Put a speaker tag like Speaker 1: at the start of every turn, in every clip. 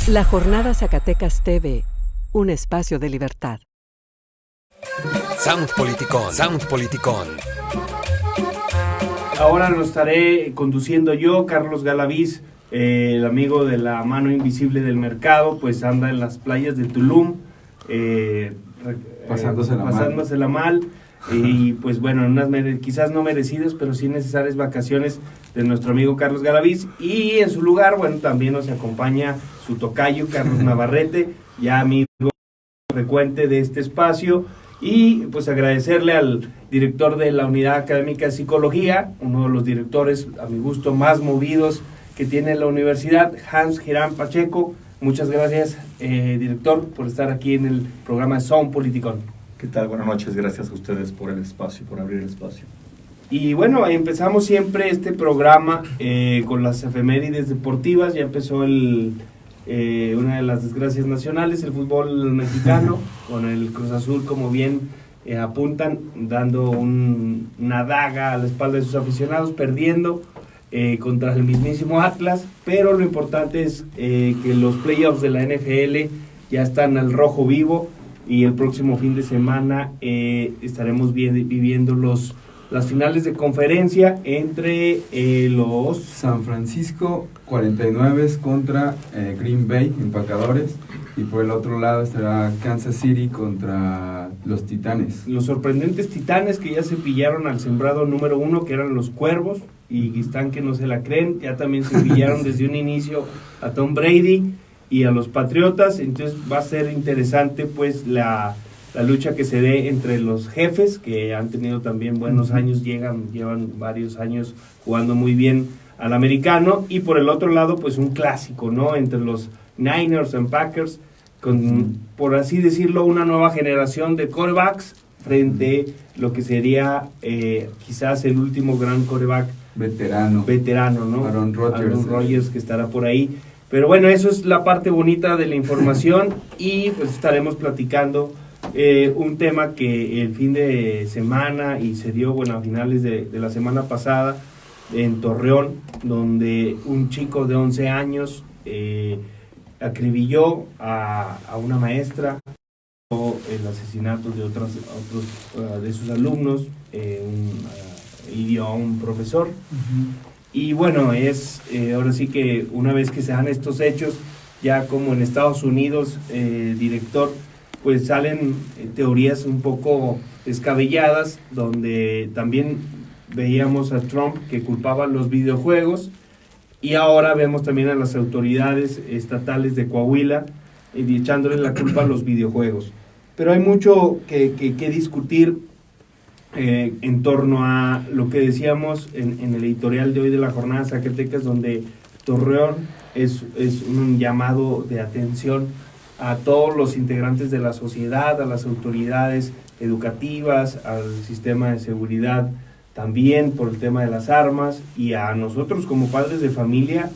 Speaker 1: La Jornada Zacatecas TV, un espacio de libertad.
Speaker 2: Sound Politicón, Sound Politicón.
Speaker 3: Ahora lo estaré conduciendo yo, Carlos Galaviz, el amigo de la mano invisible del mercado, pues anda en las playas de Tulum, pasándosela mal. Y pues bueno, quizás no merecidas, pero sí necesarias vacaciones de nuestro amigo Carlos Galaviz. Y en su lugar, bueno, también nos acompaña su tocayo, Carlos Navarrete, ya amigo frecuente de este espacio. Y pues agradecerle al director de la Unidad Académica de Psicología, uno de los directores, a mi gusto, más movidos que tiene la universidad, Hans Girán Pacheco. Muchas gracias, director, por estar aquí en el programa de Sound Politicón.
Speaker 4: ¿Qué tal? Buenas noches, gracias a ustedes por el espacio, por abrir el espacio.
Speaker 3: Y bueno, empezamos siempre este programa con las efemérides deportivas. Ya empezó una de las desgracias nacionales, el fútbol mexicano, con el Cruz Azul, como bien apuntan, dando una daga a la espalda de sus aficionados, perdiendo contra el mismísimo Atlas. Pero lo importante es que los playoffs de la NFL ya están al rojo vivo. Y el próximo fin de semana estaremos viviendo las finales de conferencia entre los
Speaker 5: San Francisco 49 contra Green Bay, Empacadores, y por el otro lado estará Kansas City contra los Titanes.
Speaker 3: Los sorprendentes Titanes que ya se pillaron al sembrado número 1, que eran los Cuervos, y están que no se la creen. Ya también se pillaron desde un inicio a Tom Brady y a los Patriotas. Entonces va a ser interesante pues la lucha que se dé entre los Jefes, que han tenido también buenos años, llevan varios años jugando muy bien al americano, y por el otro lado pues un clásico, ¿no?, entre los Niners and Packers, con, por así decirlo, una nueva generación de quarterbacks frente a lo que sería quizás el último gran quarterback veterano, ¿no?, Aaron Rodgers, que estará por ahí. Pero bueno, eso es la parte bonita de la información, y pues estaremos platicando un tema que el fin de semana, y se dio, bueno, a finales de la semana pasada, en Torreón, donde un chico de 11 años acribilló a una maestra, el asesinato de otros de sus alumnos, hirió a un profesor. Y bueno, ahora sí que una vez que se dan estos hechos, ya como en Estados Unidos, director, pues salen teorías un poco descabelladas, donde también veíamos a Trump que culpaba los videojuegos, y ahora vemos también a las autoridades estatales de Coahuila echándole la culpa a los videojuegos. Pero hay mucho que discutir en torno a lo que decíamos en el editorial de hoy de la Jornada Zacatecas, donde Torreón es un llamado de atención a todos los integrantes de la sociedad, a las autoridades educativas, al sistema de seguridad también por el tema de las armas, y a nosotros como padres de familia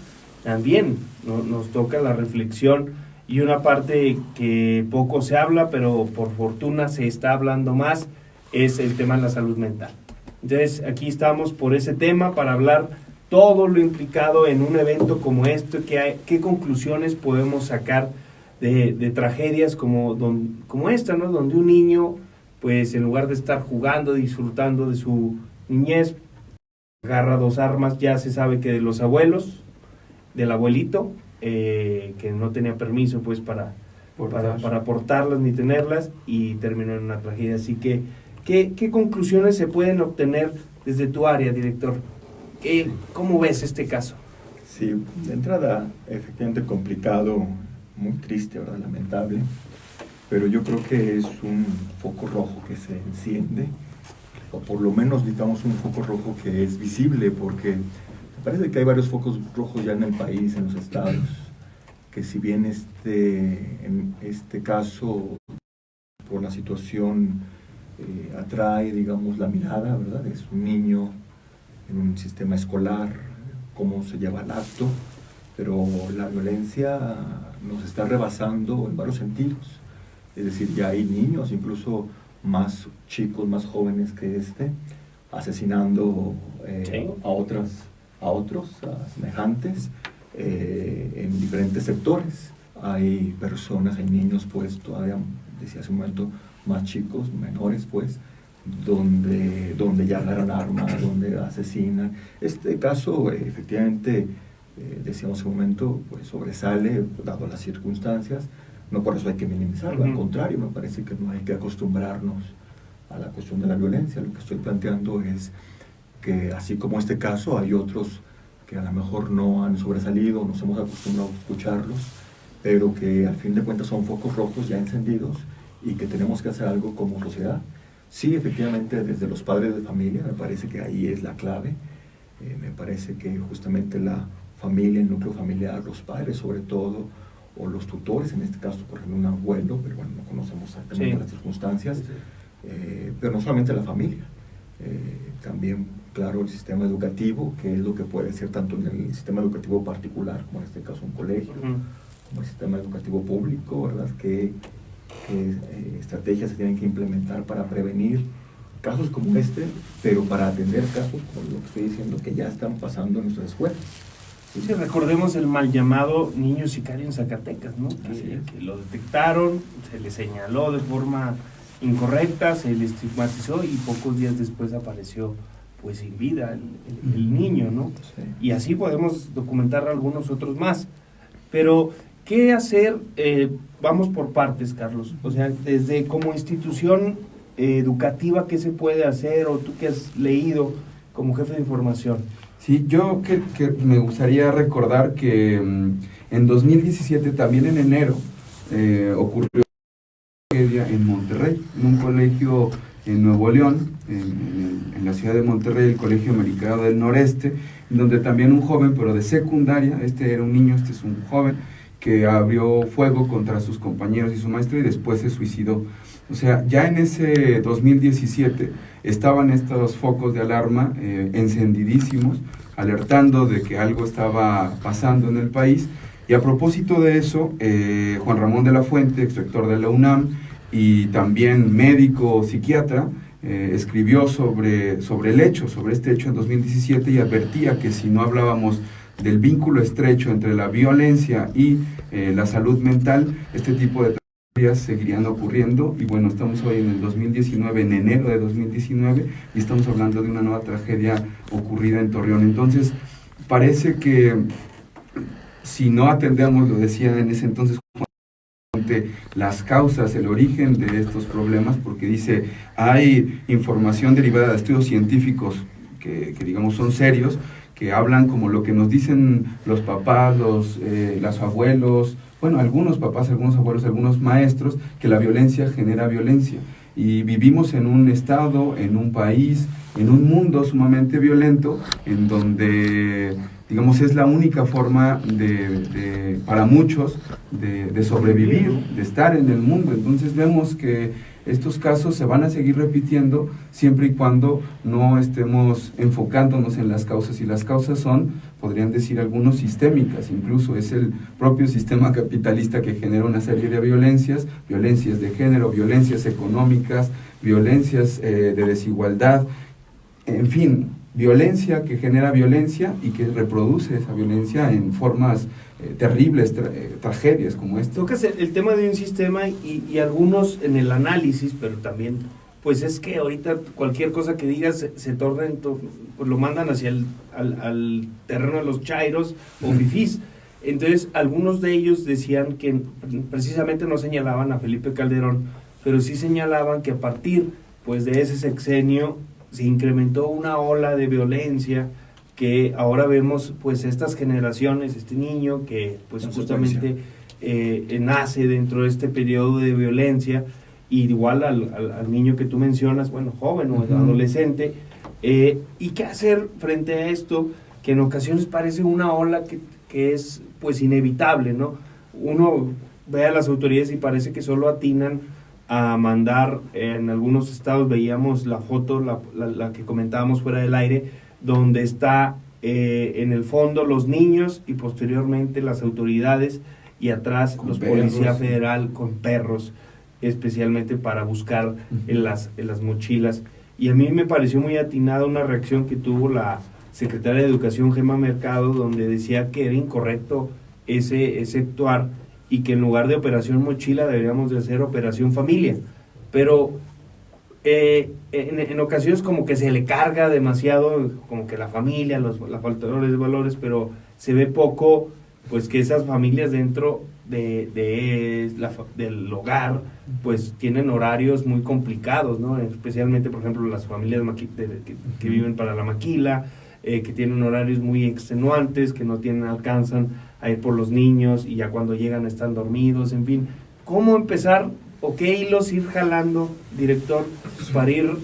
Speaker 3: también nos toca la reflexión, y una parte que poco se habla, pero por fortuna se está hablando más, es el tema de la salud mental. Entonces aquí estamos por ese tema, para hablar todo lo implicado en un evento como este, qué conclusiones podemos sacar de tragedias como esta, ¿no?, donde un niño, pues en lugar de estar jugando, disfrutando de su niñez, agarra dos armas, ya se sabe que de los abuelos, del abuelito, que no tenía permiso pues para portarlas ni tenerlas, y terminó en una tragedia. Así que, ¿qué conclusiones se pueden obtener desde tu área, director? ¿Cómo ves este caso?
Speaker 4: Sí, de entrada, efectivamente complicado, muy triste, ¿verdad?, lamentable, pero yo creo que es un foco rojo que se enciende, o por lo menos digamos un foco rojo que es visible, porque me parece que hay varios focos rojos ya en el país, en los estados, que si bien en este caso, por la situación, atrae, digamos, la mirada, ¿verdad?, es un niño en un sistema escolar, cómo se lleva el acto, pero la violencia nos está rebasando en varios sentidos. Es decir, ya hay niños, incluso más chicos, más jóvenes que asesinando
Speaker 3: ¿Sí?,
Speaker 4: a otros semejantes en diferentes sectores. hay personas, hay niños pues todavía, decía hace un momento, más chicos, menores pues, donde ya agarran armas, donde asesinan. Este caso efectivamente, decíamos hace un momento, pues sobresale, dado las circunstancias. No por eso hay que minimizarlo, al contrario, me parece que no hay que acostumbrarnos a la cuestión de la violencia. Lo que estoy planteando es que así como este caso, hay otros que a lo mejor no han sobresalido, nos hemos acostumbrado a escucharlos, pero que al fin de cuentas son focos rojos ya encendidos y que tenemos que hacer algo como sociedad. Sí, efectivamente, desde los padres de familia, me parece que ahí es la clave. Me parece que justamente la familia, el núcleo familiar, los padres sobre todo, o los tutores, en este caso, por ejemplo, un abuelo, pero bueno, no conocemos exactamente las circunstancias, pero no solamente la familia, también, claro, el sistema educativo, que es lo que puede ser tanto en el sistema educativo particular, como en este caso un colegio, como el sistema educativo público, ¿verdad? Que estrategias se tienen que implementar para prevenir casos como este, pero para atender casos como lo que estoy diciendo, que ya están pasando en nuestras escuelas.
Speaker 3: Sí, recordemos el mal llamado niño sicario en Zacatecas, ¿no? Que lo detectaron, se le señaló de forma incorrecta, se le estigmatizó y pocos días después apareció pues sin vida el niño, ¿no?
Speaker 4: Sí.
Speaker 3: Y así podemos documentar algunos otros más. Pero, ¿qué hacer? Vamos por partes, Carlos. O sea, desde como institución educativa, ¿qué se puede hacer? O tú que has leído como jefe de información.
Speaker 5: Sí, yo que me gustaría recordar que en 2017, también en enero, ocurrió una tragedia en Monterrey, en un colegio en Nuevo León, en la ciudad de Monterrey, el Colegio Americano del Noreste, donde también un joven, pero de secundaria, este era un niño, este es un joven, que abrió fuego contra sus compañeros y su maestro y después se suicidó. O sea, ya en ese 2017 estaban estos focos de alarma encendidísimos, alertando de que algo estaba pasando en el país. Y a propósito de eso, Juan Ramón de la Fuente, exrector de la UNAM y también médico psiquiatra, escribió sobre el hecho, sobre este hecho en 2017 y advertía que si no hablábamos del vínculo estrecho entre la violencia y la salud mental, este tipo de tragedias seguirían ocurriendo. Y bueno, estamos hoy en el 2019, en enero de 2019, y estamos hablando de una nueva tragedia ocurrida en Torreón. Entonces, parece que si no atendemos, lo decía en ese entonces, las causas, el origen de estos problemas, porque dice, hay información derivada de estudios científicos que digamos son serios, que hablan como lo que nos dicen los papás, los abuelos, bueno, algunos papás, algunos abuelos, algunos maestros, que la violencia genera violencia. Y vivimos en un estado, en un país, en un mundo sumamente violento, en donde, digamos, es la única forma para muchos de sobrevivir, de estar en el mundo. Entonces vemos que estos casos se van a seguir repitiendo siempre y cuando no estemos enfocándonos en las causas, y las causas son, podrían decir algunos, sistémicas. Incluso es el propio sistema capitalista que genera una serie de violencias de género, violencias económicas, violencias de desigualdad, en fin, violencia que genera violencia y que reproduce esa violencia en formas terribles, tragedias como esta.
Speaker 3: Tocas el tema de un sistema y algunos en el análisis, pero también, pues es que ahorita cualquier cosa que digas se torna, pues lo mandan hacia al terreno de los chairos o fifís. Entonces, algunos de ellos decían que precisamente no señalaban a Felipe Calderón, pero sí señalaban que a partir pues de ese sexenio se incrementó una ola de violencia, que ahora vemos pues estas generaciones, este niño que pues justamente nace dentro de este periodo de violencia, y igual al niño que tú mencionas, bueno, joven o adolescente, y qué hacer frente a esto, que en ocasiones parece una ola que es pues inevitable, ¿no? Uno ve a las autoridades y parece que solo atinan a mandar, en algunos estados veíamos la foto, la que comentábamos fuera del aire, donde está en el fondo los niños y posteriormente las autoridades, y atrás con los policía federal con perros, especialmente para buscar en las mochilas. Y a mí me pareció muy atinada una reacción que tuvo la secretaria de Educación, Gemma Mercado, donde decía que era incorrecto ese actuar, y que en lugar de operación mochila deberíamos de hacer operación familia. Pero en ocasiones como que se le carga demasiado, como que la familia, los factores de valores, pero se ve poco pues que esas familias dentro del hogar pues tienen horarios muy complicados, ¿no? Especialmente, por ejemplo, las familias que viven para la maquila, que tienen horarios muy extenuantes, que no alcanzan a ir por los niños y ya cuando llegan están dormidos, en fin. ¿Cómo empezar o qué hilos ir jalando, director, para ir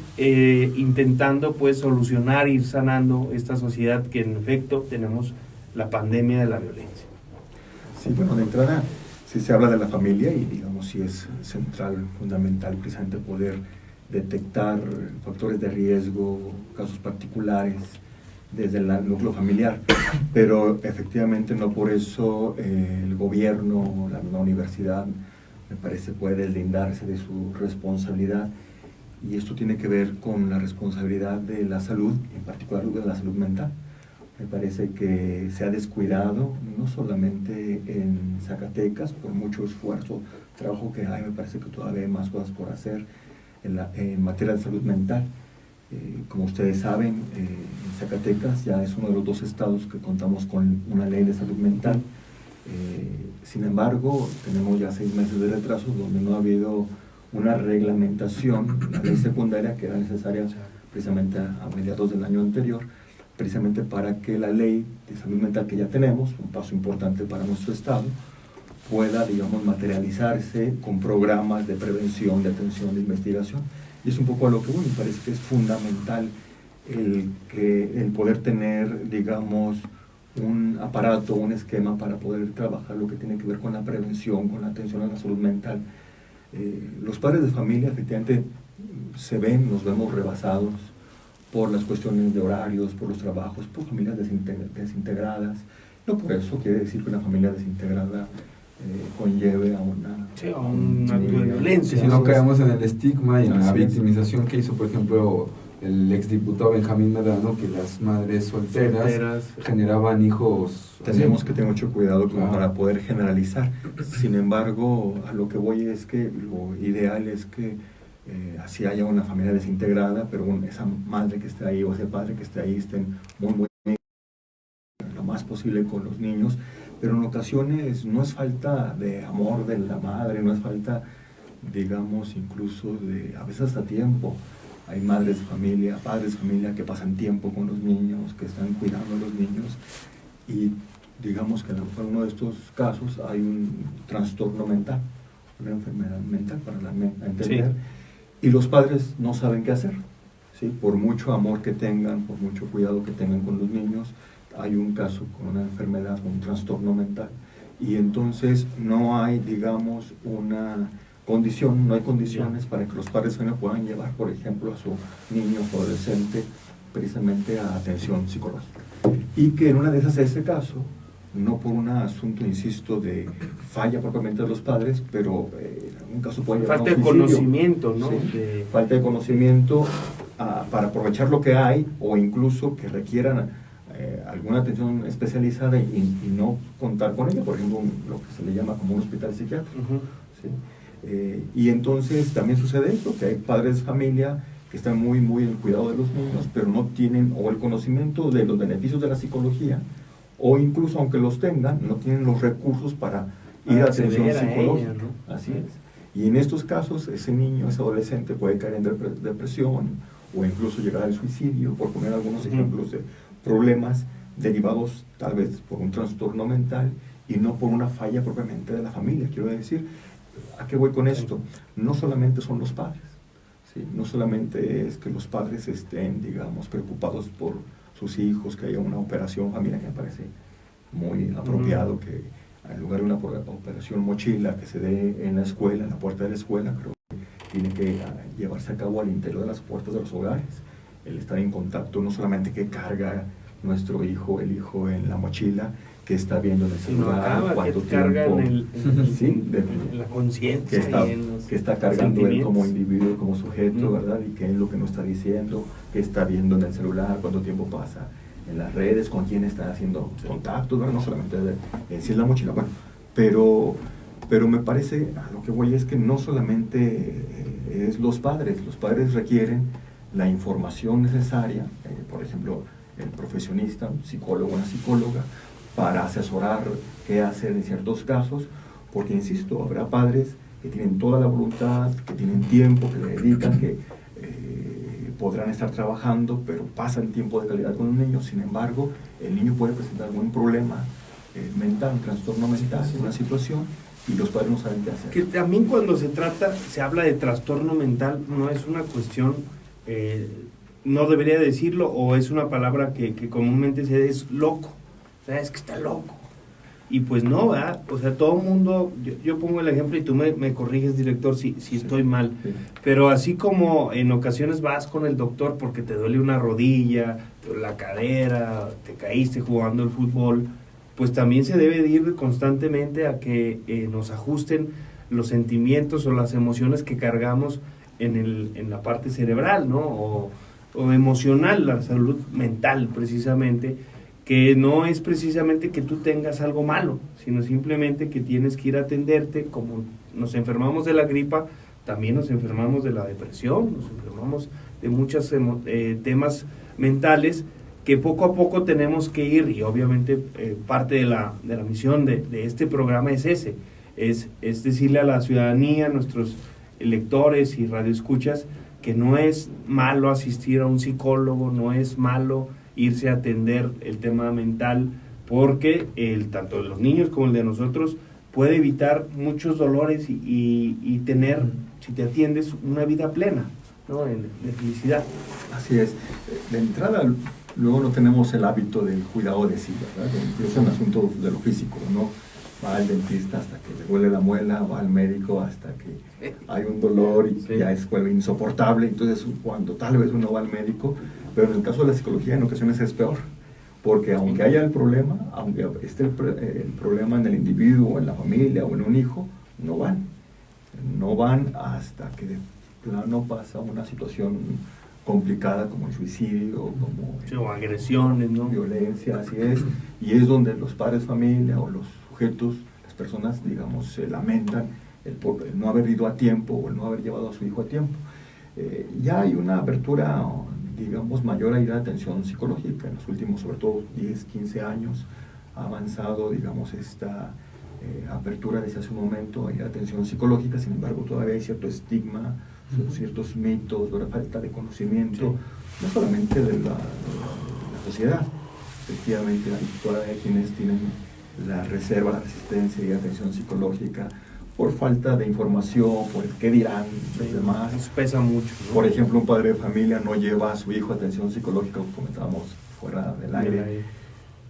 Speaker 3: intentando pues solucionar, ir sanando esta sociedad que en efecto tenemos la pandemia de la violencia?
Speaker 4: Sí, bueno, de entrada, si se habla de la familia y digamos si es central, fundamental, precisamente poder detectar factores de riesgo, casos particulares desde el núcleo familiar, pero efectivamente no por eso el gobierno, la misma universidad, me parece puede deslindarse de su responsabilidad, y esto tiene que ver con la responsabilidad de la salud, en particular de la salud mental. Me parece que se ha descuidado, no solamente en Zacatecas, por mucho esfuerzo, trabajo que hay, me parece que todavía hay más cosas por hacer en materia de salud mental. Como ustedes saben, en Zacatecas ya es uno de los 2 estados que contamos con una ley de salud mental. Sin embargo, tenemos ya 6 meses de retraso donde no ha habido una reglamentación, la ley secundaria que era necesaria precisamente a mediados del año anterior, precisamente para que la ley de salud mental que ya tenemos, un paso importante para nuestro estado, pueda, digamos, materializarse con programas de prevención, de atención, de investigación. Y es un poco a lo que voy, me parece que es fundamental el poder tener, digamos, un aparato, un esquema para poder trabajar lo que tiene que ver con la prevención, con la atención a la salud mental. Los padres de familia efectivamente nos vemos rebasados por las cuestiones de horarios, por los trabajos, por familias desintegradas. No por eso quiere decir que una familia desintegrada conlleve a
Speaker 3: un acto de violencia.
Speaker 5: Si no caemos en el estigma y en la victimización que hizo, por ejemplo, el exdiputado Benjamín Medrano, que las madres solteras generaban hijos.
Speaker 4: Tenemos que tener mucho cuidado para poder generalizar. Sin embargo, a lo que voy es que lo ideal es que así haya una familia desintegrada, pero esa madre que esté ahí o ese padre que esté ahí estén muy lo más posible con los niños, pero en ocasiones no es falta de amor de la madre, no es falta, digamos, incluso a veces hasta tiempo. Hay madres de familia, padres de familia que pasan tiempo con los niños, que están cuidando a los niños, y digamos que en uno de estos casos hay un trastorno mental, una enfermedad mental para entender. Sí. Y los padres no saben qué hacer, ¿sí? Por mucho amor que tengan, por mucho cuidado que tengan con los niños, hay un caso con una enfermedad, un trastorno mental, y entonces no hay, digamos, no hay condiciones para que los padres puedan llevar, por ejemplo, a su niño o adolescente precisamente a atención psicológica. Y que en una de esas ese caso, no por un asunto, insisto, de falla propiamente de los padres, pero en un caso puede llevar
Speaker 3: falta de conocimiento, ¿no?
Speaker 4: ¿Sí? Falta de conocimiento para aprovechar lo que hay, o incluso que requieran alguna atención especializada y no contar con ella, por ejemplo, lo que se le llama como un hospital psiquiátrico. ¿Sí? Y entonces también sucede esto, que hay padres de familia que están muy en el cuidado de los niños, pero no tienen o el conocimiento de los beneficios de la psicología, o incluso aunque los tengan, no tienen los recursos para ir a atención psicológica.
Speaker 3: Ella, ¿no?
Speaker 4: Así es. Y en estos casos, ese niño, ese adolescente puede caer en depresión o incluso llegar al suicidio, por poner algunos ejemplos de problemas derivados tal vez por un trastorno mental y no por una falla propiamente de la familia. Quiero decir, ¿a qué voy con esto? No solamente son los padres, ¿sí? No solamente es que los padres estén, digamos, preocupados por sus hijos, que haya una operación familiar, que me parece muy apropiado que en lugar de una operación mochila que se dé en la escuela, en la puerta de la escuela, creo que tiene que llevarse a cabo al interior de las puertas de los hogares, el estar en contacto, no solamente que carga nuestro hijo, el hijo en la mochila, que está viendo en el celular, cuánto tiempo,
Speaker 3: en la conciencia,
Speaker 4: que está cargando él como individuo, como sujeto, ¿verdad? Y qué es lo que nos está diciendo, qué está viendo en el celular, cuánto tiempo pasa en las redes, con quién está haciendo contacto, ¿verdad? No solamente en sí la mochila, bueno, pero Pero me parece, a lo que voy es que no solamente es los padres requieren la información necesaria, por ejemplo, el profesionista, un psicólogo, una psicóloga, para asesorar qué hacer en ciertos casos, porque insisto, habrá padres que tienen toda la voluntad, que tienen tiempo, que le dedican, que podrán estar trabajando, pero pasan tiempo de calidad con un niño. Sin embargo, el niño puede presentar algún problema mental, un trastorno mental, una situación, y los padres no saben qué hacer.
Speaker 3: Que también cuando se habla de trastorno mental, no es una cuestión, no debería decirlo, o es una palabra que comúnmente se es loco, o sea, es que está loco. Y pues no, ¿verdad? O sea, todo el mundo, yo pongo el ejemplo y tú me corriges, director, si estoy mal, pero así como en ocasiones vas con el doctor porque te duele una rodilla, la cadera, te caíste jugando el fútbol, pues también se debe de ir constantemente a que nos ajusten los sentimientos o las emociones que cargamos en la parte cerebral, ¿no? O emocional, la salud mental precisamente, que no es precisamente que tú tengas algo malo, sino simplemente que tienes que ir a atenderte. Como nos enfermamos de la gripa, también nos enfermamos de la depresión, nos enfermamos de muchos temas mentales que poco a poco tenemos que ir, y obviamente parte de la misión de este programa es ese, es decirle a la ciudadanía, a nuestros lectores y radioescuchas, que no es malo asistir a un psicólogo, no es malo irse a atender el tema mental, porque tanto de los niños como el de nosotros puede evitar muchos dolores y tener, si te atiendes, una vida plena, ¿no? de felicidad.
Speaker 4: Así es. De entrada, luego no tenemos el hábito del cuidado de sí, ¿verdad? Es un asunto de lo físico, ¿no? Va al dentista hasta que le duele la muela, va al médico hasta que hay un dolor y ya es insoportable. Entonces, cuando tal vez uno va al médico, pero en el caso de la psicología en ocasiones es peor, porque aunque haya el problema, aunque esté el problema en el individuo, en la familia o en un hijo, no van hasta que de plano pasa una situación complicada como el suicidio, como
Speaker 3: o agresiones, ¿no?
Speaker 4: Violencia, así es, y es donde los padres familia o los sujetos, las personas, digamos, se lamentan el no haber ido a tiempo o el no haber llevado a su hijo a tiempo. Ya hay una apertura, digamos, mayor a ir a atención psicológica. En los últimos, sobre todo, 10, 15 años, ha avanzado, digamos, esta apertura desde hace un momento a ir a atención psicológica. Sin embargo, todavía hay cierto estigma, ciertos mitos, una falta de conocimiento, no solamente de la sociedad. Efectivamente, hay todavía quienes tienen la reserva, la resistencia y atención psicológica por falta de información, por el qué dirán los demás.
Speaker 3: Eso pesa mucho, ¿no?
Speaker 4: Por ejemplo, un padre de familia no lleva a su hijo a atención psicológica, como comentábamos fuera del aire.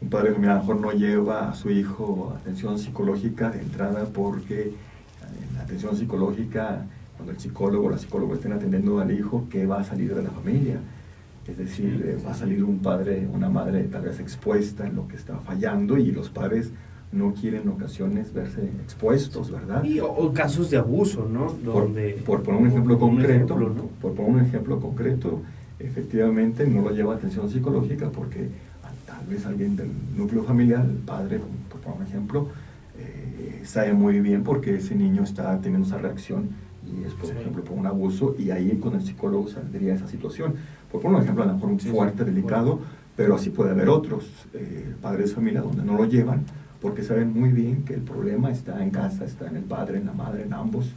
Speaker 4: Un padre de familia a lo mejor no lleva a su hijo a atención psicológica de entrada porque en la atención psicológica, cuando el psicólogo o la psicóloga estén atendiendo al hijo, ¿qué va a salir de la familia? Es decir, va a salir un padre, una madre tal vez expuesta en lo que está fallando, y los padres no quieren en ocasiones verse expuestos, ¿verdad?
Speaker 3: O casos de abuso, ¿no?
Speaker 4: Por poner un ejemplo concreto, ¿no? Por poner un ejemplo concreto, efectivamente no lo lleva a atención psicológica porque tal vez alguien del núcleo familiar, el padre, por poner un ejemplo, sabe muy bien porque ese niño está teniendo esa reacción y es, por ejemplo, por un abuso, y ahí con el psicólogo saldría esa situación. Por poner un ejemplo, a lo mejor un fuerte, delicado, pero así puede haber otros padres de familia donde no lo llevan porque saben muy bien que el problema está en casa, está en el padre, en la madre, en ambos.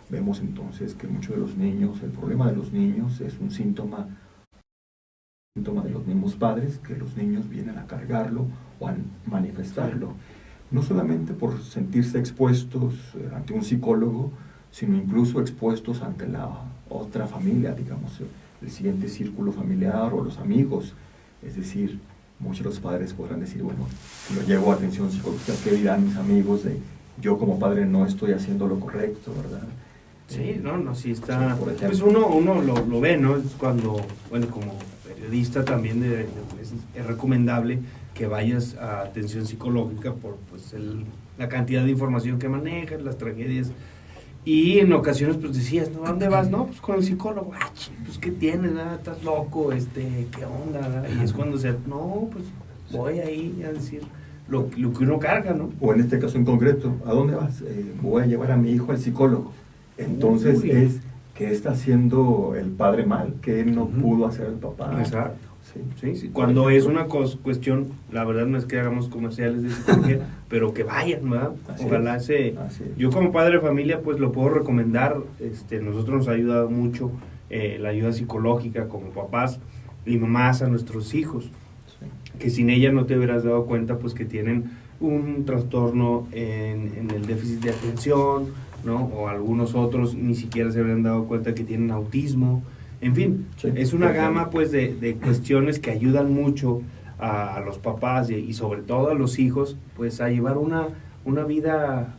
Speaker 4: Vemos entonces que muchos de los niños, el problema de los niños es un síntoma de los mismos padres, que los niños vienen a cargarlo o a manifestarlo. No solamente por sentirse expuestos ante un psicólogo, sino incluso expuestos ante la otra familia, digamos, el siguiente círculo familiar o los amigos. Es decir, muchos de los padres podrán decir, bueno, si lo llevo a atención psicológica, ¿qué dirán mis amigos de yo como padre no estoy haciendo lo correcto, verdad?
Speaker 3: Sí, sí está.
Speaker 4: Sí, por ejemplo.
Speaker 3: Pues uno lo ve, ¿no? Es cuando, bueno, como periodista también es recomendable que vayas a atención psicológica por pues la cantidad de información que manejas, las tragedias. Y en ocasiones pues decías, ¿no? ¿A dónde vas? No, pues con el psicólogo. Ah, pues ¿qué tienes? ¿Estás loco? ¿Qué onda? Y es cuando pues voy ahí a decir lo que uno carga, ¿no?
Speaker 4: O en este caso en concreto, ¿a dónde vas? Voy a llevar a mi hijo al psicólogo. Entonces
Speaker 3: Uy.
Speaker 4: es que está haciendo el padre mal, que él no pudo hacer el papá.
Speaker 3: Exacto.
Speaker 4: Sí.
Speaker 3: Sí. Cuando es una cuestión, la verdad no es que hagamos comerciales de psicología, pero que vayan, ¿verdad?
Speaker 4: Así
Speaker 3: Ojalá
Speaker 4: es.
Speaker 3: se...
Speaker 4: Así es.
Speaker 3: Yo como padre de familia pues lo puedo recomendar. Nosotros nos ha ayudado mucho la ayuda psicológica como papás y mamás a nuestros hijos,
Speaker 4: Sí.
Speaker 3: que sin ella no te hubieras dado cuenta pues que tienen un trastorno en el déficit de atención, ¿no? O algunos otros ni siquiera se habrían dado cuenta que tienen autismo. En fin,
Speaker 4: Sí,
Speaker 3: es una
Speaker 4: perfecto.
Speaker 3: gama pues de cuestiones que ayudan mucho a los papás y sobre todo a los hijos pues a llevar una vida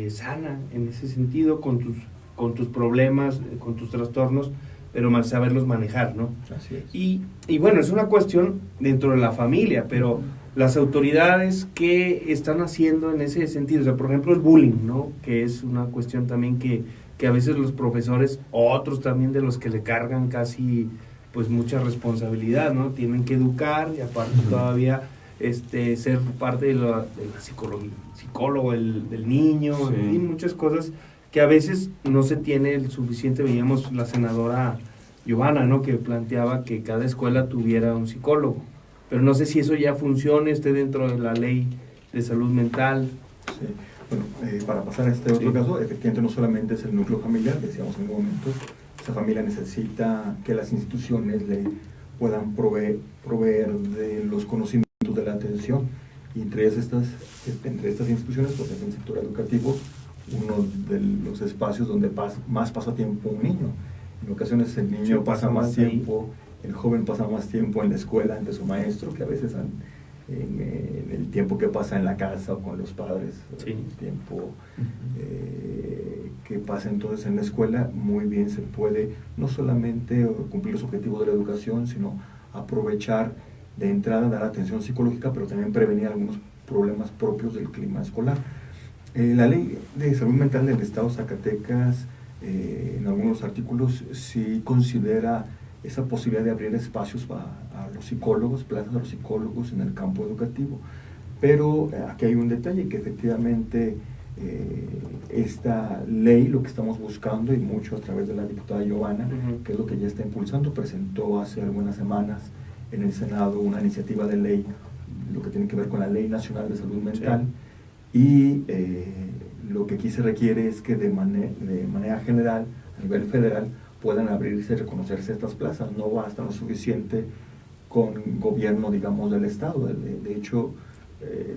Speaker 3: sana en ese sentido con tus problemas, con tus trastornos, pero mal saberlos manejar, ¿no?
Speaker 4: Así es.
Speaker 3: Y bueno, es una cuestión dentro de la familia, pero las autoridades, ¿qué están haciendo en ese sentido? O sea, por ejemplo, el bullying, ¿no? Que es una cuestión también que a veces los profesores, otros también de los que le cargan casi, pues mucha responsabilidad, ¿no? Tienen que educar y aparte todavía ser parte de la psicología, psicólogo del niño,
Speaker 5: Sí.
Speaker 3: en fin, muchas cosas que a veces no se tiene el suficiente. Veíamos la senadora Giovanna, ¿no? Que planteaba que cada escuela tuviera un psicólogo, pero no sé si eso ya funcione, esté dentro de la ley de salud mental.
Speaker 4: Sí. Bueno, para pasar a este otro
Speaker 3: Sí.
Speaker 4: caso, efectivamente no solamente es el núcleo familiar, decíamos en un momento, esa familia necesita que las instituciones le puedan proveer de los conocimientos de la atención, y entre estas instituciones, pues en el sector educativo, uno de los espacios donde más pasa tiempo un niño. En ocasiones el niño
Speaker 3: Sí,
Speaker 4: pasa más
Speaker 3: más ahí.
Speaker 4: tiempo, el joven pasa más tiempo en la escuela ante su maestro que a veces en el tiempo que pasa en la casa o con los padres.
Speaker 3: Sí.
Speaker 4: El tiempo que pasa entonces en la escuela, muy bien se puede no solamente cumplir los objetivos de la educación, sino aprovechar de entrada, dar atención psicológica, pero también prevenir algunos problemas propios del clima escolar. La ley de salud mental del estado de Zacatecas, en algunos artículos, sí considera esa posibilidad de abrir espacios a los psicólogos, plazas a los psicólogos en el campo educativo. Pero aquí hay un detalle, que efectivamente esta ley, lo que estamos buscando, y mucho a través de la diputada Giovanna,
Speaker 3: Ujú.
Speaker 4: que es lo que ya está impulsando, presentó hace algunas semanas en el Senado una iniciativa de ley, lo que tiene que ver con la Ley Nacional de Salud Mental, y lo que aquí se requiere es que de manera general, a nivel federal, puedan abrirse y reconocerse estas plazas. No basta lo suficiente con gobierno, digamos, del Estado. De hecho,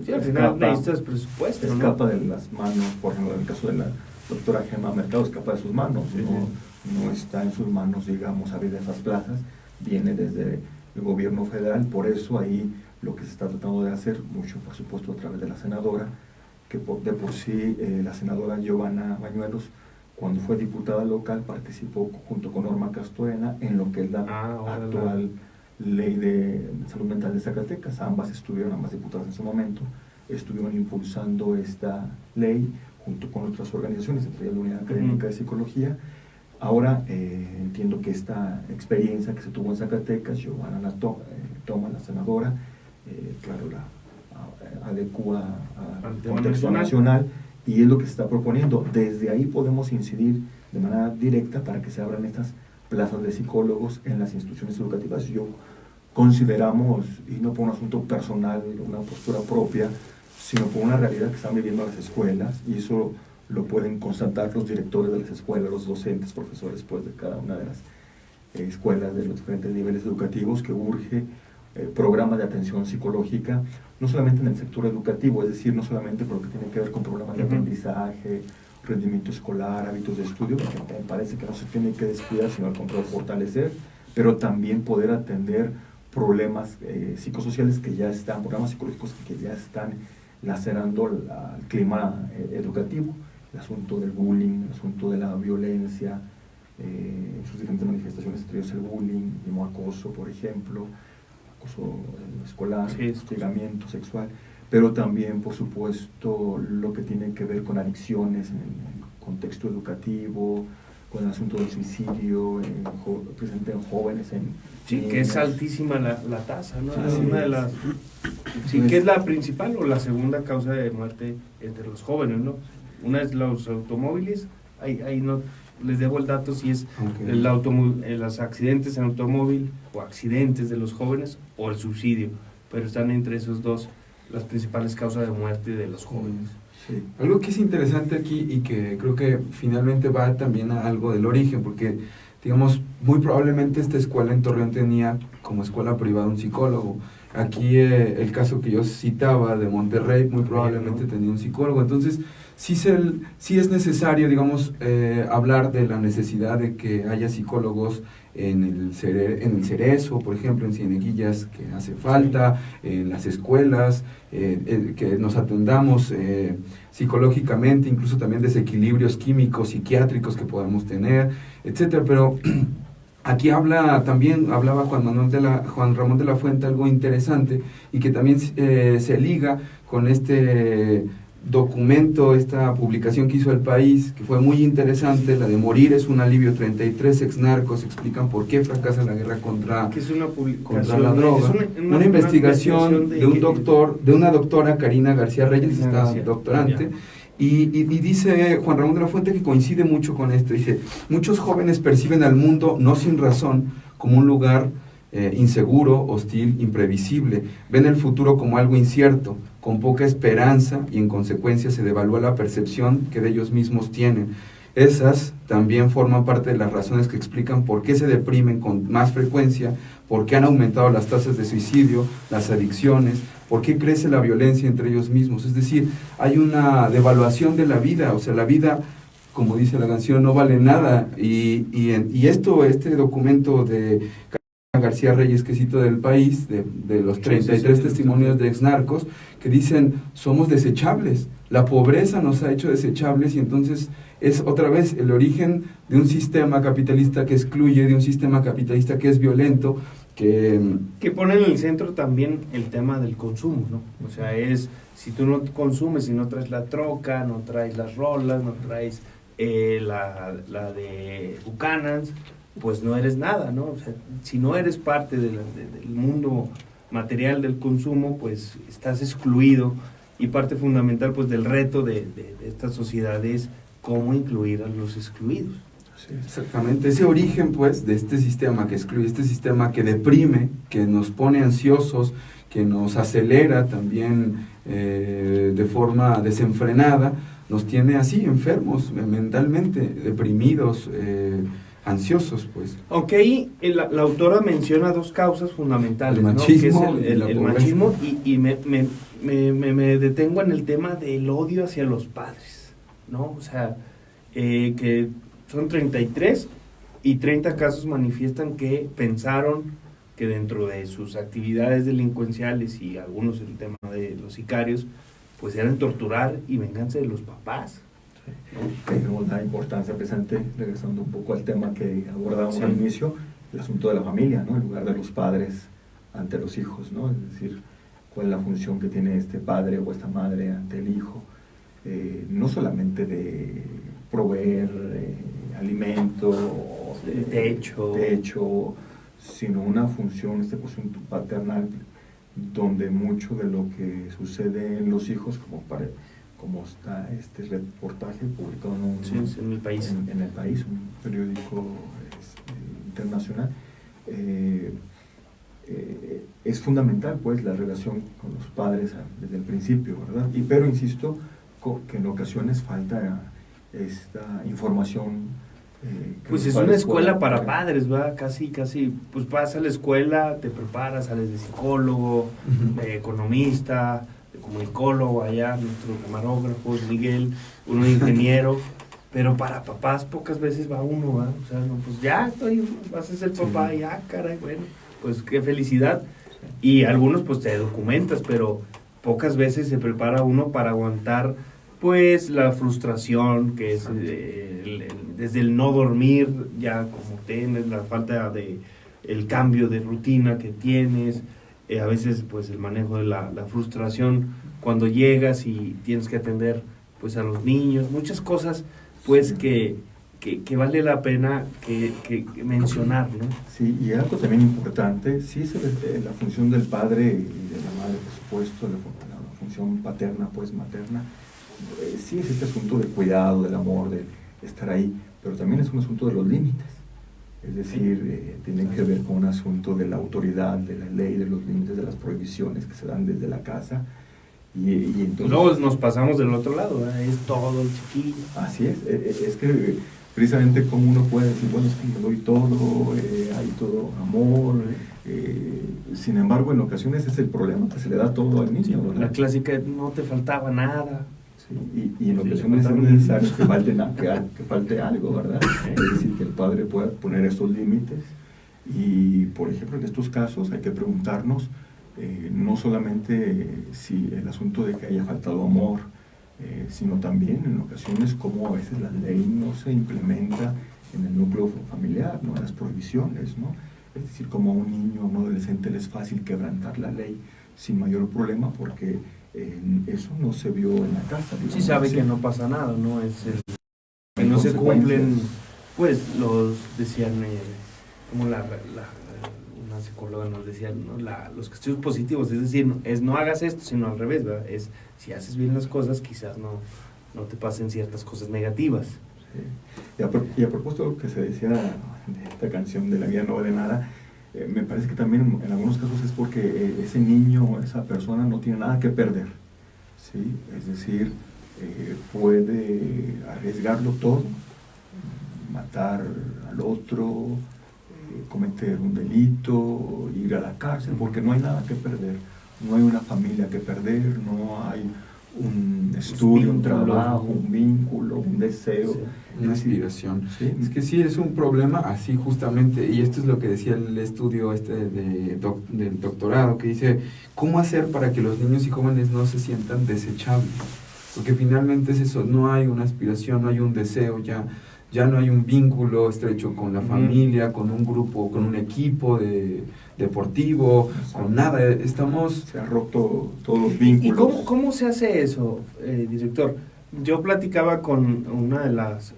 Speaker 3: Sí, al final necesitas presupuesto, ¿no?
Speaker 4: escapa de las manos, por ejemplo, en el caso de la doctora Gemma Mercado, escapa de sus manos.
Speaker 3: Sí,
Speaker 4: no está en sus manos, digamos, abrir esas plazas. Viene desde el gobierno federal. Por eso ahí lo que se está tratando de hacer, mucho por supuesto a través de la senadora, que de por sí la senadora Giovanna Bañuelos, cuando fue diputada local, participó junto con Norma Castorena en lo que es la actual ley de salud mental de Zacatecas. Ambas diputadas en ese momento, estuvieron impulsando esta ley junto con otras organizaciones, entre ellas la Unidad Académica de Psicología. Ahora entiendo que esta experiencia que se tuvo en Zacatecas, Giovanna la toma la senadora, claro, la adecua al contexto nacional, y es lo que se está proponiendo. Desde ahí podemos incidir de manera directa para que se abran estas plazas de psicólogos en las instituciones educativas. Yo consideramos, y no por un asunto personal, una postura propia, sino por una realidad que están viviendo las escuelas, y eso lo pueden constatar los directores de las escuelas, los docentes, profesores, pues, de cada una de las escuelas de los diferentes niveles educativos, que urge programas de atención psicológica, no solamente en el sector educativo, es decir, no solamente por lo que tiene que ver con problemas de aprendizaje, rendimiento escolar, hábitos de estudio, que me parece que no se tiene que descuidar, sino al contrario, fortalecer, pero también poder atender problemas psicosociales que ya están, programas psicológicos que ya están lacerando el clima educativo, el asunto del bullying, el asunto de la violencia, sus diferentes manifestaciones, entre ellos el bullying, el acoso, por ejemplo, acoso escolar, hostigamiento sexual, pero también, por supuesto, lo que tiene que ver con adicciones en el contexto educativo, con el asunto del suicidio, presente en jóvenes.
Speaker 3: Sí, que es altísima la tasa, ¿no?
Speaker 4: Sí,
Speaker 3: Una de las, sí, que es la principal o la segunda causa de muerte entre los jóvenes, ¿no? Una es los automóviles, ahí no les debo el dato si es los accidentes en automóvil o accidentes de los jóvenes o el suicidio, pero están entre esos dos las principales causas de muerte de los jóvenes.
Speaker 5: Sí. Algo que es interesante aquí y que creo que finalmente va también a algo del origen, porque digamos, muy probablemente esta escuela en Torreón tenía como escuela privada un psicólogo. Aquí el caso que yo citaba de Monterrey muy probablemente tenía un psicólogo. Entonces, sí es necesario, digamos, hablar de la necesidad de que haya psicólogos en el Cerezo, por ejemplo, en Cieneguillas, que hace falta, en las escuelas, que nos atendamos psicológicamente, incluso también desequilibrios químicos, psiquiátricos que podamos tener, etcétera. Pero aquí hablaba Juan Ramón de la Fuente algo interesante y que también se liga con este documento, esta publicación que hizo El País, que fue muy interesante, la de Morir es un alivio, 33 exnarcos explican por qué fracasa la guerra contra la droga. Una investigación de una doctora, Karina García Reyes, está doctorante, y dice Juan Ramón de la Fuente que coincide mucho con esto. Dice, muchos jóvenes perciben al mundo, no sin razón, como un lugar inseguro, hostil, imprevisible. Ven el futuro como algo incierto, con poca esperanza, y en consecuencia se devalúa la percepción que de ellos mismos tienen. Esas también forman parte de las razones que explican por qué se deprimen con más frecuencia, por qué han aumentado las tasas de suicidio, las adicciones, por qué crece la violencia entre ellos mismos. Es decir, hay una devaluación de la vida, o sea, la vida, como dice la canción, no vale nada, y este documento de García Reyes, que cito del País, de los 33 testimonios de exnarcos, que dicen, somos desechables, la pobreza nos ha hecho desechables, y entonces es otra vez el origen de un sistema capitalista que excluye, de un sistema capitalista que es violento, que
Speaker 3: pone en el centro también el tema del consumo, ¿no? O sea, si tú no consumes, si no traes la troca, no traes las rolas, no traes la de Buchanan's, pues no eres nada, ¿no? O sea, si no eres parte del mundo material del consumo, pues estás excluido, y parte fundamental pues del reto de esta sociedad es cómo incluir a los excluidos.
Speaker 5: Sí, exactamente, ese origen pues de este sistema que excluye, este sistema que deprime, que nos pone ansiosos, que nos acelera también de forma desenfrenada, nos tiene así enfermos mentalmente, deprimidos, ansiosos, pues.
Speaker 3: Aunque ahí la autora menciona dos causas fundamentales,
Speaker 5: el machismo,
Speaker 3: ¿no? Que es el machismo, y me detengo en el tema del odio hacia los padres, ¿no? O sea, que son 33 y 30 casos manifiestan que pensaron que dentro de sus actividades delincuenciales, y algunos el tema de los sicarios, pues eran torturar y venganza de los papás.
Speaker 4: Tenemos la importancia presente, regresando un poco al tema que abordamos al inicio, el asunto de la familia, ¿no? El lugar de los padres ante los hijos, ¿no? Es decir, cuál es la función que tiene este padre o esta madre ante el hijo, no solamente de proveer alimento, techo, sino una función, paternal, donde mucho de lo que sucede en los hijos, como está este reportaje publicado
Speaker 3: en El País,
Speaker 4: en El País, un periódico internacional, es fundamental pues la relación con los padres desde el principio, ¿verdad? Pero insisto que en ocasiones falta esta información.
Speaker 3: Pues es una escuela para padres, ¿verdad? Casi, pues vas a la escuela, te preparas, sales de psicólogo, de economista, de comunicólogo, allá nuestro camarógrafo, Miguel, uno de ingeniero, pero para papás pocas veces va uno, ¿verdad? O sea, no, pues ya vas a ser papá, ya, caray, bueno, pues qué felicidad. Y algunos pues te documentas, pero pocas veces se prepara uno para aguantar pues la frustración que es desde el no dormir, ya como tienes, la falta de el cambio de rutina que tienes, a veces pues el manejo de la frustración cuando llegas y tienes que atender pues a los niños, muchas cosas pues que que vale la pena que mencionar, ¿no?
Speaker 4: Sí, y algo también importante, sí es la función del padre y de la madre, por supuesto, la función paterna, pues materna, sí es este asunto del cuidado, del amor, de estar ahí, pero también es un asunto de los límites. Es decir, tienen que ver con un asunto de la autoridad, de la ley, de los límites, de las prohibiciones que se dan desde la casa. Y entonces,
Speaker 3: luego nos pasamos del otro lado, ¿eh? Es todo el chiquillo.
Speaker 4: así es que precisamente como uno puede decir, bueno, es que le doy todo, hay todo amor, sin embargo en ocasiones es el problema que se le da todo al niño, ¿verdad?
Speaker 3: La clásica, no te faltaba nada.
Speaker 4: Sí, y en ocasiones es necesario que falte algo, ¿verdad? Es decir, que el padre pueda poner esos límites. Y, por ejemplo, en estos casos hay que preguntarnos no solamente si el asunto de que haya faltado amor, sino también en ocasiones cómo a veces la ley no se implementa en el núcleo familiar, ¿no? En las prohibiciones, ¿no? Es decir, como a un niño o un adolescente le es fácil quebrantar la ley sin mayor problema porque eso no se vio en la casa. Digamos,
Speaker 3: Sí sabe que no pasa nada, ¿no? Es que no se cumplen, pues los decían, como una psicóloga nos decía, ¿no? Los castigos positivos, es decir, no hagas esto, sino al revés, ¿verdad? Es, si haces bien las cosas, quizás no te pasen ciertas cosas negativas.
Speaker 4: Sí. Y a propósito de lo que se decía de esta canción de La vida no vale nada, me parece que también en algunos casos es porque ese niño, esa persona no tiene nada que perder, ¿sí? Es decir, puede arriesgarlo todo, matar al otro, cometer un delito, ir a la cárcel, porque no hay nada que perder, no hay una familia que perder, no hay un estudio, un trabajo, un vínculo, un deseo,
Speaker 5: una aspiración.
Speaker 4: Sí.
Speaker 5: Es que sí, es un problema así justamente, y esto es lo que decía el estudio del doctorado, que dice, ¿cómo hacer para que los niños y jóvenes no se sientan desechables? Porque finalmente es eso, no hay una aspiración, no hay un deseo, ya no hay un vínculo estrecho con la familia, con un grupo, con un equipo deportivo, con nada,
Speaker 4: se ha roto todos los vínculos.
Speaker 3: ¿Y cómo se hace eso, director? Yo platicaba con una de las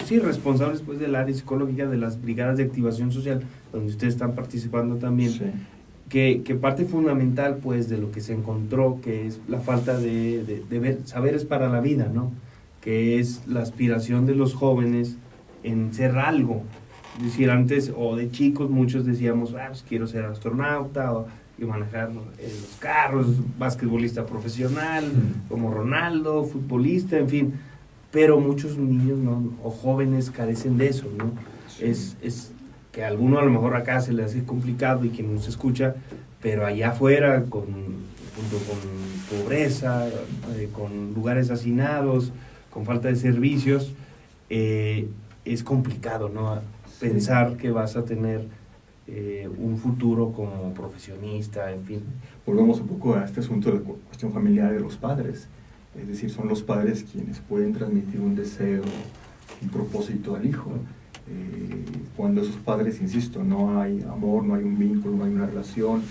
Speaker 3: responsables pues del área psicológica de las brigadas de activación social, donde ustedes están participando también,
Speaker 4: Sí.
Speaker 3: que parte fundamental pues de lo que se encontró, que es la falta de ver, saberes para la vida, ¿no? Que es la aspiración de los jóvenes en ser algo. Es decir, antes o de chicos muchos decíamos, pues quiero ser astronauta o manejar los carros, basquetbolista profesional, como Ronaldo, futbolista, en fin. Pero muchos niños o jóvenes carecen de eso, ¿no? Sí. Es que a alguno a lo mejor acá se le hace complicado y quien nos escucha, pero allá afuera, junto con pobreza, con lugares hacinados, con falta de servicios, es complicado, ¿no? Sí. Pensar que vas a tener un futuro como profesionista, en fin.
Speaker 4: Volvemos un poco a este asunto de la cuestión familiar de los padres. Es decir, son los padres quienes pueden transmitir un deseo, un propósito al hijo. Cuando esos padres, insisto, no hay amor, no hay un vínculo, no hay una relación,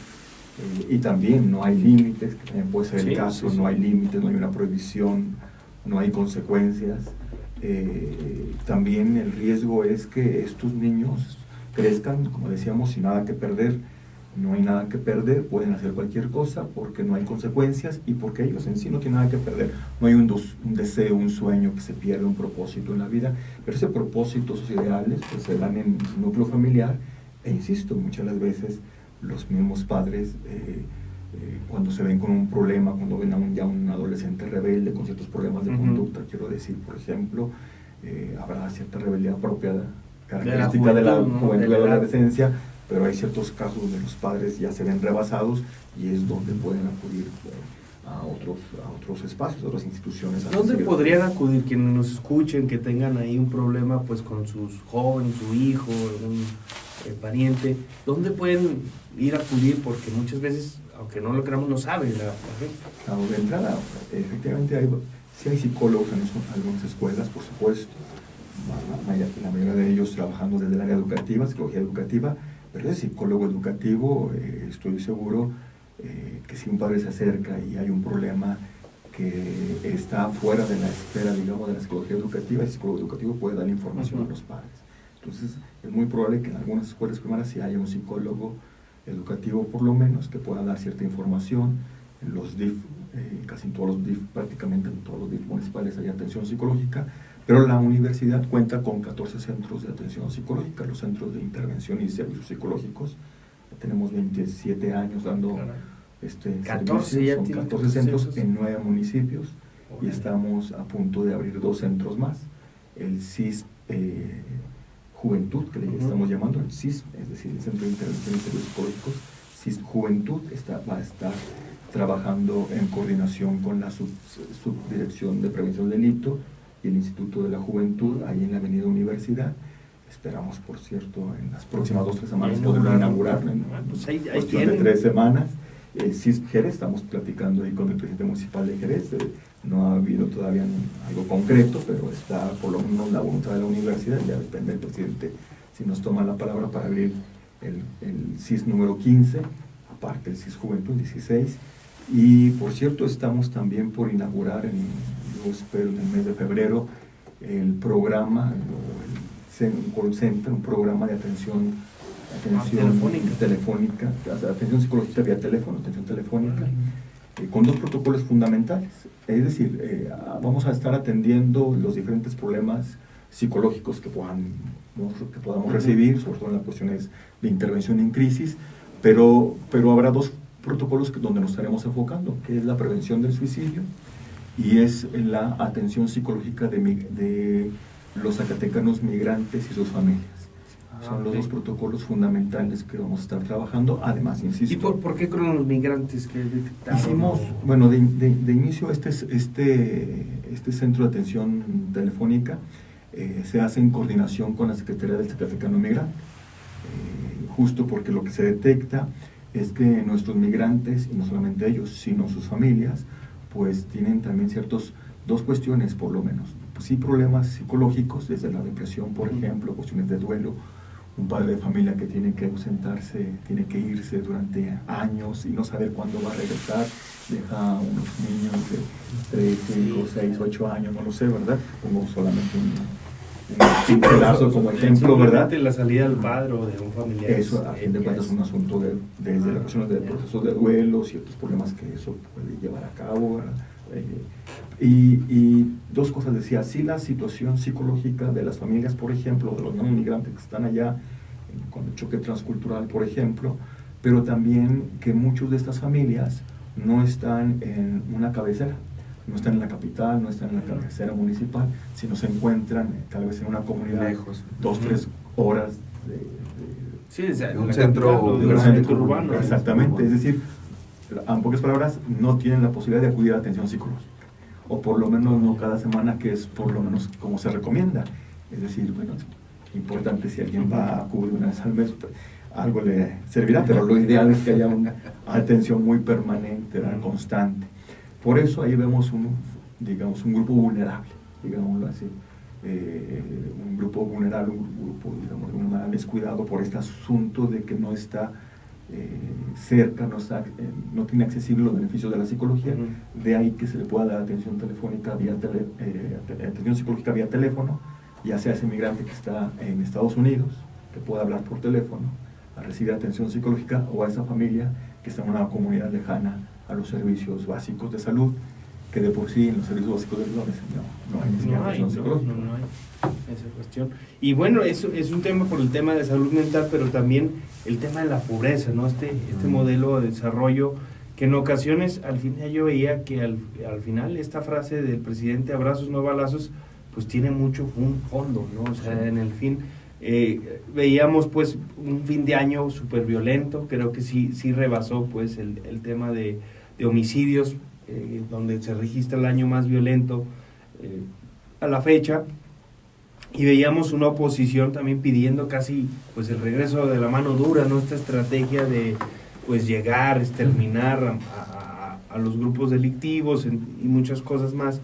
Speaker 4: y también no hay límites, que también puede ser el caso, no hay límites, no hay una prohibición, no hay consecuencias. También el riesgo es que estos niños crezcan, como decíamos, sin nada que perder. No hay nada que perder, pueden hacer cualquier cosa porque no hay consecuencias y porque ellos en sí no tienen nada que perder. No hay un deseo, un sueño que se pierde, un propósito en la vida, pero ese propósito, esos ideales, pues se dan en el núcleo familiar e insisto, muchas las veces los mismos padres cuando se ven con un problema, cuando ven a un adolescente rebelde con ciertos problemas de conducta, quiero decir, por ejemplo, habrá cierta rebeldía propia, característica de la juventud y la adolescencia, pero hay ciertos casos donde los padres ya se ven rebasados y es donde pueden acudir a otros espacios, a otras instituciones.
Speaker 3: ¿Dónde podrían acudir quienes nos escuchen, que tengan ahí un problema pues con sus jóvenes, su hijo, un pariente? ¿Dónde pueden ir a acudir? Porque muchas veces, aunque no lo creamos, no saben la gente.
Speaker 4: Claro, de entrada, efectivamente sí hay psicólogos en algunas escuelas, por supuesto, la mayoría de ellos trabajando desde el área educativa, psicología educativa, pero el psicólogo educativo, estoy seguro que si un padre se acerca y hay un problema que está fuera de la esfera, digamos, de la psicología educativa. El psicólogo educativo puede dar información a los padres. Entonces, es muy probable que en algunas escuelas primarias sí haya un psicólogo educativo, por lo menos, que pueda dar cierta información. En los DIF, casi en todos los DIF, prácticamente en todos los DIF municipales hay atención psicológica, pero la universidad cuenta con 14 centros de atención psicológica, los centros de intervención y servicios psicológicos. Tenemos 27 años dando
Speaker 3: 14,
Speaker 4: servicios, son 14 centros en 9 municipios, y estamos a punto de abrir 2 centros más. El CIS Juventud, que le estamos llamando el CIS, es decir, el Centro de Intervención y Servicios Psicológicos, CIS Juventud, va a estar trabajando en coordinación con la Subdirección de Prevención del Delito y el Instituto de la Juventud, ahí en la Avenida Universidad. Esperamos, por cierto, en las próximas 2 o 3 semanas poderlo inaugurar, en cuestión de 3 semanas. El CIS Jerez, estamos platicando ahí con el presidente municipal de Jerez, no ha habido todavía algo concreto, pero está por lo menos la voluntad de la universidad, ya depende del presidente si nos toma la palabra para abrir el CIS número 15, aparte el CIS Juventud 16, y por cierto estamos también por inaugurar, yo espero en el mes de febrero, el programa, el call center, un programa de atención telefónica, atención psicológica vía teléfono, atención telefónica, con 2 protocolos fundamentales. Es decir, vamos a estar atendiendo los diferentes problemas psicológicos que podamos recibir, sobre todo en las cuestiones de intervención en crisis, pero habrá 2 protocolos donde nos estaremos enfocando, que es la prevención del suicidio y es la atención psicológica de los zacatecanos migrantes y sus familias. Son los 2 protocolos fundamentales que vamos a estar trabajando. Además, insisto.
Speaker 3: ¿Y por qué con los migrantes que detectaron?
Speaker 4: Hicimos, bueno, de inicio este centro de atención telefónica se hace en coordinación con la Secretaría del Zacatecano Migrante, justo porque lo que se detecta es que nuestros migrantes, y no solamente ellos, sino sus familias, pues tienen también 2 cuestiones por lo menos. Pues sí, problemas psicológicos, desde la depresión, por ejemplo, cuestiones de duelo. Un padre de familia que tiene que ausentarse, tiene que irse durante años y no saber cuándo va a regresar, deja unos niños de 3, 5, 6, 8 años, no lo sé, ¿verdad? Como solamente un pincelazo como ejemplo, ¿verdad?
Speaker 3: La salida del padre o de un familiar.
Speaker 4: Eso, a fin de cuentas, es un asunto desde las cuestiones de procesos de duelo, ciertos problemas que eso puede llevar a cabo, ¿verdad? Y 2 cosas decía, sí, la situación psicológica de las familias, por ejemplo, de los no inmigrantes que están allá con el choque transcultural, por ejemplo, pero también que muchas de estas familias no están en una cabecera, no están en la capital, no están en la cabecera municipal, sino se encuentran tal vez en una comunidad lejos, 2 o 3 horas
Speaker 5: de un centro
Speaker 3: urbano.
Speaker 4: Exactamente, es decir, en pocas palabras, no tienen la posibilidad de acudir a atención psicológica, o por lo menos no cada semana, que es por lo menos como se recomienda. Es decir, bueno, es importante, si alguien va a acudir una vez al mes, algo le servirá, pero lo ideal es que haya una atención muy permanente, constante. Por eso ahí vemos un grupo vulnerable, digámoslo así, un grupo vulnerable, un grupo, digamos, de una descuidado por este asunto de que no está cerca, no tiene accesible los beneficios de la psicología. De ahí que se le pueda dar atención telefónica atención psicológica vía teléfono, ya sea ese migrante que está en Estados Unidos, que pueda hablar por teléfono a recibir atención psicológica, o a esa familia que está en una comunidad lejana a los servicios básicos de salud, que de por sí en los servicios básicos de salud no hay necesidad de atención psicológica.
Speaker 3: No hay esa cuestión. Y bueno, es un tema por el tema de salud mental, pero también el tema de la pobreza, ¿no? Este modelo de desarrollo que en ocasiones, al final yo veía que al final esta frase del presidente, abrazos no balazos, pues tiene mucho un fondo, ¿no? O sea, en el fin, veíamos pues un fin de año súper violento, creo que sí rebasó pues el tema de homicidios, donde se registra el año más violento a la fecha, y veíamos una oposición también pidiendo casi pues el regreso de la mano dura, ¿no? Esta estrategia de pues llegar, exterminar a los grupos delictivos y muchas cosas más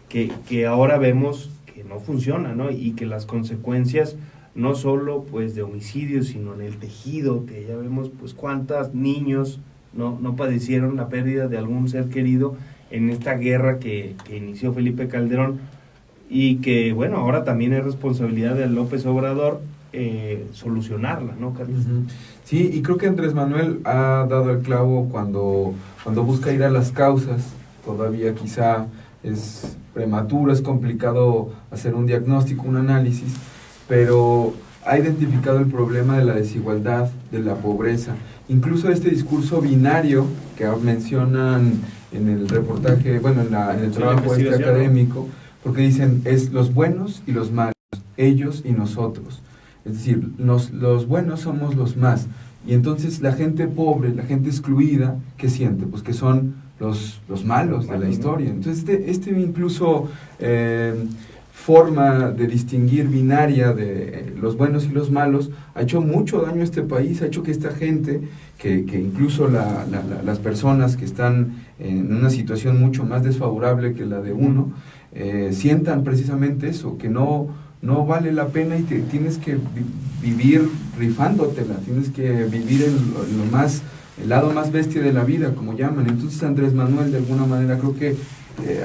Speaker 3: que ahora vemos que no funciona, ¿no? Y que las consecuencias no solo pues de homicidios, sino en el tejido, que ya vemos pues cuántos niños no padecieron la pérdida de algún ser querido, en esta guerra que inició Felipe Calderón y que, bueno, ahora también es responsabilidad de López Obrador solucionarla, ¿no, Carlos?
Speaker 5: Sí, y creo que Andrés Manuel ha dado el clavo cuando busca ir a las causas. Todavía quizá es prematuro, es complicado hacer un diagnóstico, un análisis, pero ha identificado el problema de la desigualdad, de la pobreza. Incluso este discurso binario que mencionan en el reportaje, bueno, en el trabajo académico, porque dicen, es los buenos y los malos, ellos y nosotros. Es decir, los buenos somos los más. Y entonces la gente pobre, la gente excluida, ¿qué siente? Pues que son los malos de la historia. Entonces este incluso forma de distinguir binaria de los buenos y los malos ha hecho mucho daño a este país, ha hecho que esta gente, que incluso las personas que están en una situación mucho más desfavorable que la de uno, sientan precisamente eso, que no vale la pena y te tienes que vivir rifándotela, tienes que vivir el lado más bestia de la vida, como llaman. Entonces Andrés Manuel de alguna manera creo que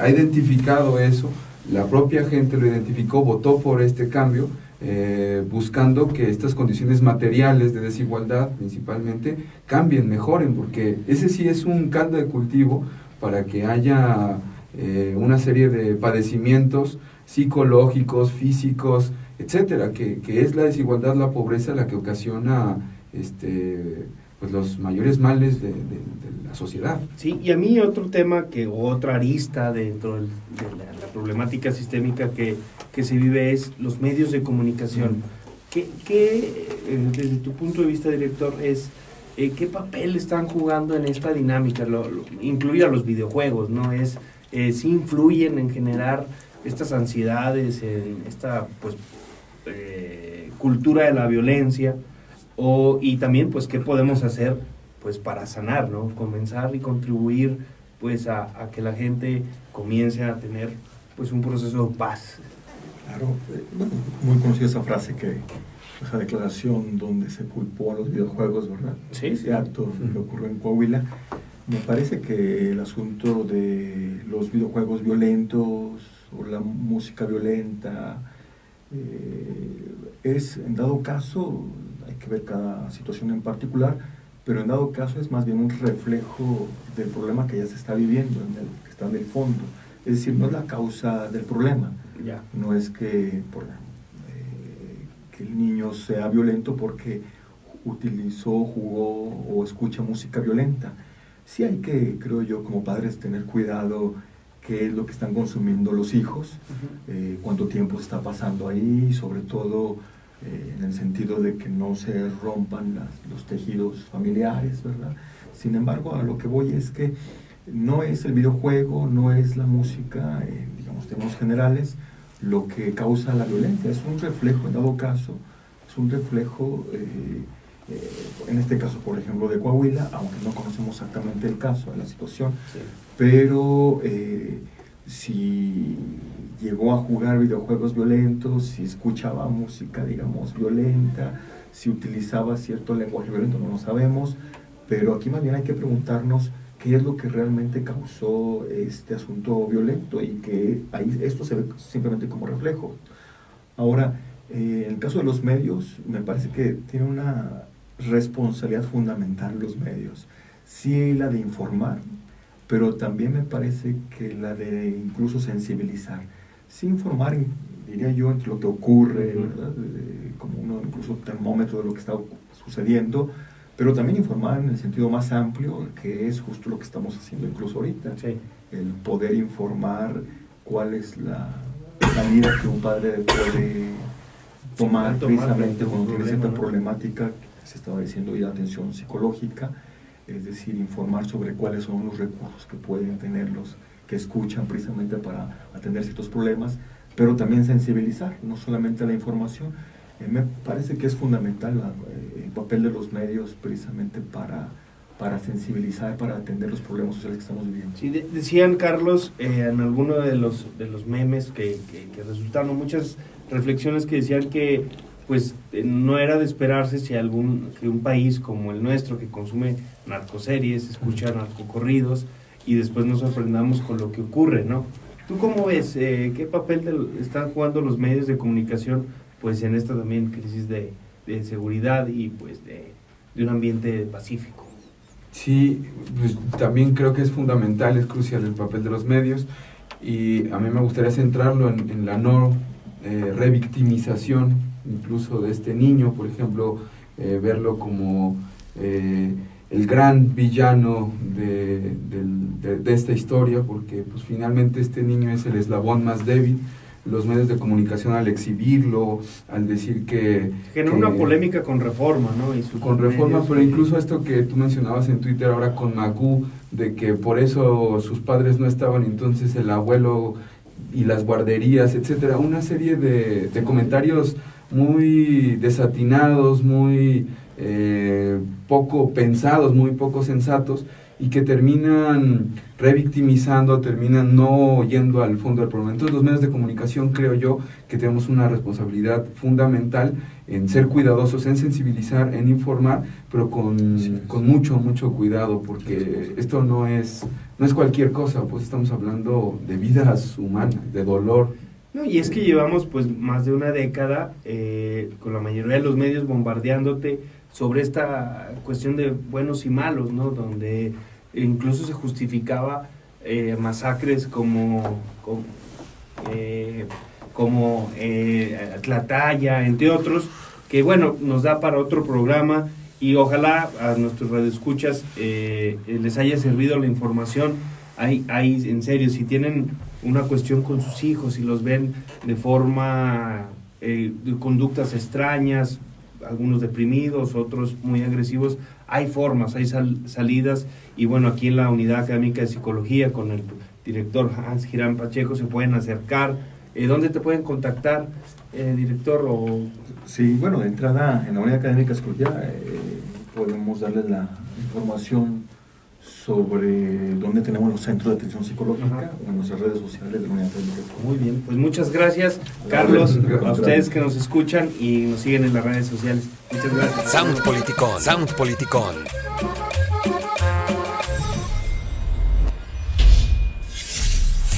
Speaker 5: ha identificado eso, la propia gente lo identificó, votó por este cambio, buscando que estas condiciones materiales de desigualdad principalmente cambien, mejoren, porque ese sí es un caldo de cultivo para que haya una serie de padecimientos psicológicos, físicos, etcétera, que es la desigualdad, la pobreza la que ocasiona pues los mayores males de la sociedad.
Speaker 3: Sí, y a mí otro tema otra arista dentro de la problemática sistémica que se vive es los medios de comunicación. ¿Qué desde tu punto de vista, director, qué papel están jugando en esta dinámica? Incluir a los videojuegos, ¿no? Sí influyen en generar estas ansiedades, en esta pues cultura de la violencia, y también pues qué podemos hacer pues para sanar, ¿no? Comenzar y contribuir pues a que la gente comience a tener pues un proceso de paz.
Speaker 4: Claro, muy conocida esa frase esa declaración donde se culpó a los videojuegos, ¿verdad?
Speaker 3: Sí,
Speaker 4: ese acto que ocurrió en Coahuila. Me parece que el asunto de los videojuegos violentos o la música violenta es, en dado caso, hay que ver cada situación en particular, pero en dado caso es más bien un reflejo del problema que ya se está viviendo, que está en el fondo. Es decir, no es la causa del problema.
Speaker 3: Ya.
Speaker 4: No es que el niño sea violento porque jugó o escucha música violenta. Sí hay que, creo yo, como padres, tener cuidado qué es lo que están consumiendo los hijos, cuánto tiempo se está pasando ahí, sobre todo en el sentido de que no se rompan los tejidos familiares, ¿verdad? Sin embargo, a lo que voy es que no es el videojuego, no es la música, digamos, términos generales, lo que causa la violencia. Es un reflejo, en dado caso, es un reflejo, en este caso, por ejemplo, de Coahuila, aunque no conocemos exactamente el caso, la situación, sí. Pero si llegó a jugar videojuegos violentos, si escuchaba música, digamos, violenta, si utilizaba cierto lenguaje violento, no lo sabemos, pero aquí más bien hay que preguntarnos qué es lo que realmente causó este asunto violento y que ahí esto se ve simplemente como reflejo. Ahora, en el caso de los medios, me parece que tiene una responsabilidad fundamental los medios, sí la de informar, pero también me parece que la de incluso sensibilizar, sí informar, diría yo, entre lo que ocurre, ¿verdad? Como uno incluso termómetro de lo que está sucediendo, pero también informar en el sentido más amplio, que es justo lo que estamos haciendo incluso ahorita, sí. El poder informar cuál es la salida que un padre puede tomar precisamente cuando tiene cierta problemática, que se estaba diciendo, y la atención psicológica, es decir, informar sobre cuáles son los recursos que pueden tener los que escuchan precisamente para atender ciertos problemas, pero también sensibilizar, no solamente la información. Me parece que es fundamental el papel de los medios precisamente para sensibilizar, para atender los problemas sociales que estamos viviendo.
Speaker 3: Sí, decían, Carlos, en alguno de los memes que resultaron muchas reflexiones que decían que pues no era de esperarse que un país como el nuestro, que consume narcoseries, escucha narcocorridos y después nos sorprendamos con lo que ocurre, ¿no? ¿Tú cómo ves? ¿Qué papel están jugando los medios de comunicación pues en esta también crisis de seguridad y pues de un ambiente pacífico?
Speaker 5: Sí, pues también creo que es fundamental, es crucial el papel de los medios, y a mí me gustaría centrarlo en la no revictimización incluso de este niño, por ejemplo, verlo como el gran villano de esta historia, porque pues finalmente este niño es el eslabón más débil. Los medios de comunicación, al exhibirlo, al decir que...
Speaker 3: Generó una polémica con Reforma, ¿no?
Speaker 5: Con Reforma, pero incluso esto que tú mencionabas en Twitter ahora con Magú, de que por eso sus padres no estaban, entonces el abuelo y las guarderías, etcétera. Una serie de comentarios muy desatinados, muy poco pensados, muy poco sensatos, y que terminan revictimizando, terminan no yendo al fondo del problema. Entonces los medios de comunicación, creo yo, que tenemos una responsabilidad fundamental en ser cuidadosos, en sensibilizar, en informar, pero con mucho cuidado, porque esto no es cualquier cosa, pues estamos hablando de vidas humanas, de dolor.
Speaker 3: No, y es que llevamos pues más de una década con la mayoría de los medios bombardeándote sobre esta cuestión de buenos y malos, ¿no? Donde incluso se justificaba masacres como Tlahtaya, entre otros, que bueno, nos da para otro programa, y ojalá a nuestros radioescuchas les haya servido la información. Hay en serio, si tienen una cuestión con sus hijos y los ven de forma, de conductas extrañas, algunos deprimidos, otros muy agresivos, hay formas, hay salidas, y bueno, aquí en la Unidad Académica de Psicología con el director Hans Girán Pacheco se pueden acercar. ¿Dónde te pueden contactar, director?
Speaker 4: Sí, bueno, de entrada en la Unidad Académica de Psicología podemos darles la información sobre dónde tenemos los centros de atención psicológica o en nuestras redes sociales de la Unidad Académica de Psicología.
Speaker 3: Muy bien, pues muchas gracias, Carlos, a ustedes que nos escuchan y nos siguen en las redes sociales. Muchas gracias.
Speaker 2: Sound Politicón, Sound Politicón.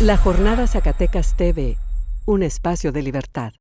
Speaker 1: La Jornada Zacatecas TV, un espacio de libertad.